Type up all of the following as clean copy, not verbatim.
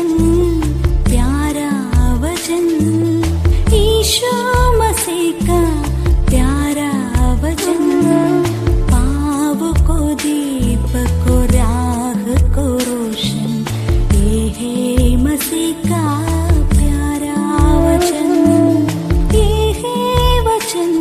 वचन, प्यारा वचन, ईशो मसीह का प्यारा वचन, पाव को दीप को राह को रोशन, ये है मसीह का प्यारा वचन, ये है वचन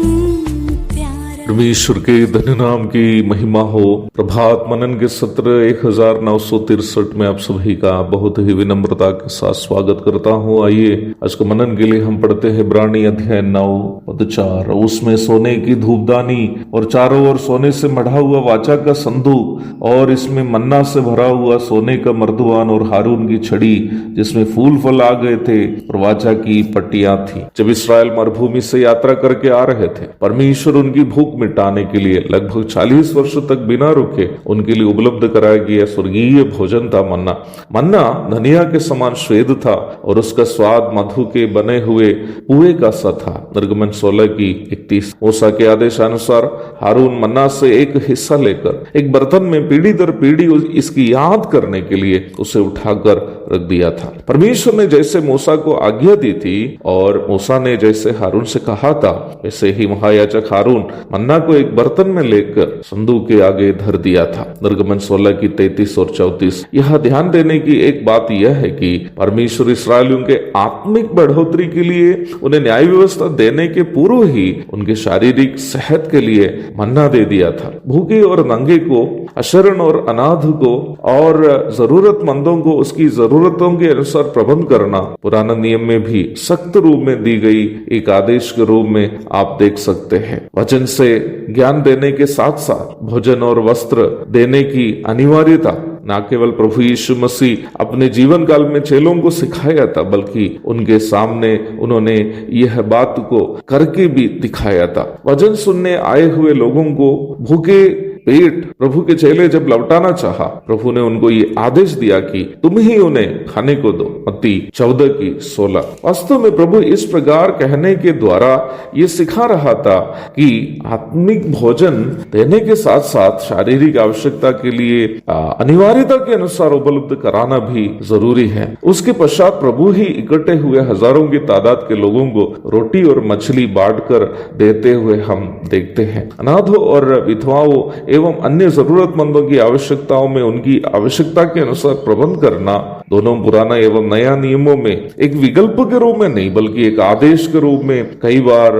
प्यारा। परमेश्वर के धन्य नाम की महिमा हो। प्रभात मनन के सत्र 1963 में आप सभी का बहुत ही विनम्रता के साथ स्वागत करता हूँ। आइए आज के मनन के लिए हम पढ़ते हैं इब्रानी अध्याय 9 पद 4। उसमें सोने की धूपदानी और चारों ओर सोने से मढ़ा हुआ वाचा का संदूक और इसमें मन्ना से भरा हुआ सोने का मर्दवान और हारून की छड़ी जिसमें फूल फल आ गए थे और वाचा की पट्टियां थी। जब इस्राएल मरुभूमि से यात्रा करके आ रहे थे, परमेश्वर उनकी भूख मिटाने के लिए लगभग 40 वर्ष तक बिना रुके उनके लिए उपलब्ध कराया गया स्वर्गीय भोजन था मन्ना। मन्ना धनिया के समान श्वेत था और उसका स्वाद मधु के बने हुए पुए का सा था। निर्गमन 16 की 31। मूसा के आदेशानुसार हारून मन्ना से एक हिस्सा लेकर एक बर्तन में पीढ़ी दर पीढ़ी इसकी याद करने के लिए उसे उठाकर रख दिया था। परमेश्वर ने जैसे मूसा को आज्ञा दी थी और मूसा ने जैसे हारून से कहा था, वैसे ही महायाजक हारून मन्ना को एक बर्तन में लेकर संदूक के आगे धर दिया था। निर्गमन 16 की 33 और 34। यह ध्यान देने की एक बात यह है कि परमेश्वर इस्राएलियों के आत्मिक बढ़ोतरी के लिए उन्हें न्याय व्यवस्था देने के पूर्व ही उनके शारीरिक सेहत के लिए मन्ना दे दिया था। भूखे और नंगे को, अशरण और अनाथ को और जरूरतमंदों को उसकी जरूरतों के अनुसार प्रबंध करना पुराना नियम में भी सख्त रूप में दी गई एक आदेश के रूप में आप देख सकते हैं। वचन से ज्ञान देने के साथ साथ भोजन और वस्त्र देने की अनिवार्यता न केवल प्रभु यीशु मसीह अपने जीवन काल में चेलों को सिखाया था, बल्कि उनके सामने उन्होंने यह बात को करके भी दिखाया था। वचन सुनने आए हुए लोगों को भूखे पेट प्रभु के चेले जब लौटाना चाहा, प्रभु ने उनको ये आदेश दिया कि तुम ही उन्हें खाने को दो। मत्ती 14 की 16। वास्तव में प्रभु इस प्रकार कहने के द्वारा ये सिखा रहा था कि आत्मिक भोजन देने के साथ साथ शारीरिक आवश्यकता के लिए अनिवार्यता के अनुसार उपलब्ध कराना भी जरूरी है। उसके पश्चात प्रभु ही इकट्ठे हुए हजारों की तादाद के लोगों को रोटी और मछली बांट कर देते हुए हम देखते हैं। अनाथों और विधवाओं एवं अन्य जरूरतमंदों की आवश्यकताओं में उनकी आवश्यकता के अनुसार प्रबंध करना दोनों पुराना एवं नया नियमों में एक विकल्प के रूप में नहीं, बल्कि एक आदेश के रूप में कई बार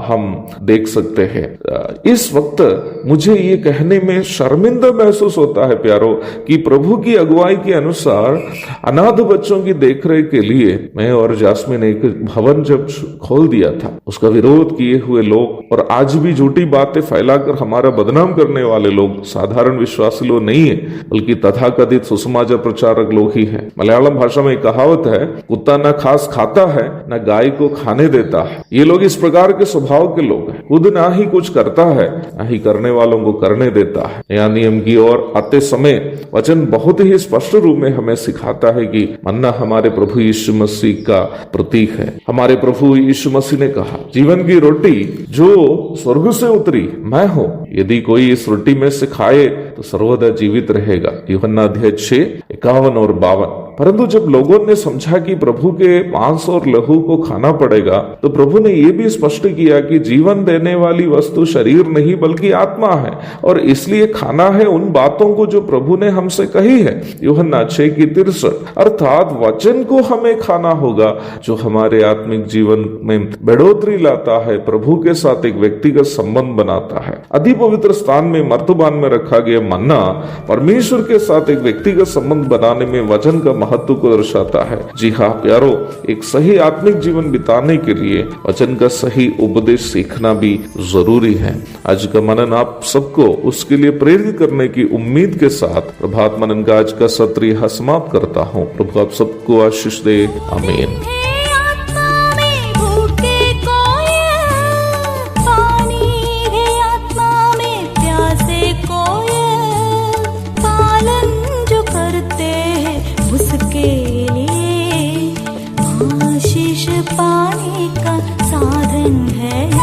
हम देख सकते हैं। इस वक्त मुझे ये कहने में शर्मिंदा महसूस होता है प्यारो कि प्रभु की अगुवाई के अनुसार अनाथ बच्चों की देखरेख के लिए मैं और जास्मिन एक भवन जब खोल दिया था, उसका विरोध किए हुए लोग और आज भी झूठी बातें फैलाकर हमारा बदनाम करने वाले लोग साधारण विश्वासी लोग नहीं है, बल्कि तथाकथित सुसमाचार प्रचारक लोग ही है। मलयालम भाषा में एक कहावत है, कुत्ता न घास खाता है न गाय को खाने देता है। ये लोग इस प्रकार के स्वभाव के लोग हैं, खुद ना ही कुछ करता है न ही करने वालों को करने देता है। नया नियम की ओर आते समय वचन बहुत ही स्पष्ट रूप में हमें सिखाता है कि मन्ना हमारे प्रभु यीशु मसीह का प्रतीक है। हमारे प्रभु यीशु मसीह ने कहा, जीवन की रोटी जो स्वर्ग से उतरी मैं हूँ, यदि कोई इस रोटी में से खाए तो सर्वदा जीवित रहेगा। यूहन्ना अध्याय 6 51 और 52। परंतु जब लोगों ने समझा कि प्रभु के मांस और लहू को खाना पड़ेगा, तो प्रभु ने यह भी स्पष्ट किया कि जीवन देने वाली वस्तु शरीर नहीं बल्कि आत्मा है, और इसलिए खाना है उन बातों को जो प्रभु ने हमसे कही है। यूहन्ना 6 की 63। अर्थात वचन को हमें खाना होगा जो हमारे आत्मिक जीवन में बढ़ोतरी लाता है, प्रभु के साथ एक व्यक्तिगत संबंध बनाता है। अति पवित्र स्थान में मर्तबान में रखा गया मन्ना परमेश्वर के साथ एक व्यक्तिगत संबंध बनाने में वचन का महत्व को दर्शाता है। जी हाँ प्यारो, एक सही आत्मिक जीवन बिताने के लिए वचन का सही उपदेश सीखना भी जरूरी है। आज का मनन आप सबको उसके लिए प्रेरित करने की उम्मीद के साथ प्रभात मनन का आज का सत्र यह समाप्त करता हूँ। प्रभु आप सबको आशीष दे। आमीन। पानी का साधन है।